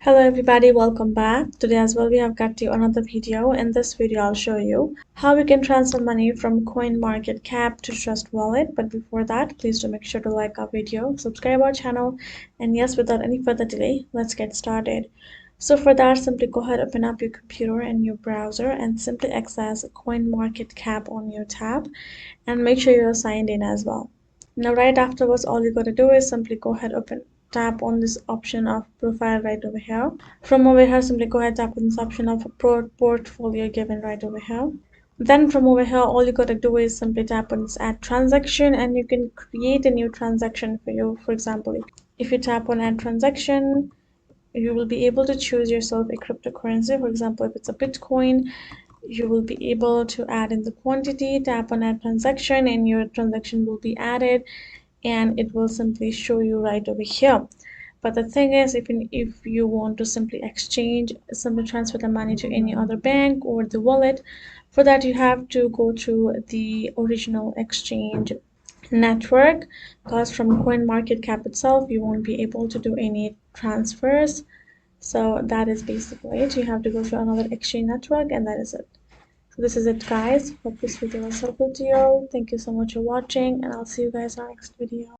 Hello everybody, welcome back. Today as well we have got you another video. In this video I'll show you how we can transfer money from Coinmarketcap to Trust Wallet. But before that, please do make sure to like our video, subscribe our channel, and yes, without any further delay, let's get started. So for that, simply go ahead, open up your computer and your browser and simply access Coinmarketcap on your tab and make sure you're signed in as well. Now right afterwards, all you gotta do is simply go ahead, tap on this option of profile right over here. From over here, simply go ahead, tap on this option of portfolio given right over here. Then from over here, all you gotta do is simply tap on this add transaction and you can create a new transaction for you. For example, if you tap on add transaction, you will be able to choose yourself a cryptocurrency. For example, if it's a Bitcoin, you will be able to add in the quantity, tap on add transaction, and your transaction will be added and it will simply show you right over here. But the thing is, if you want to simply simply transfer the money to any other bank or the wallet, for that you have to go to the original exchange network, because from CoinMarketCap itself you won't be able to do any transfers. So that is basically it. You have to go to another exchange network, and that is it. So this is it, guys. Hope this video was helpful to you. Thank you so much for watching, and I'll see you guys in our next video.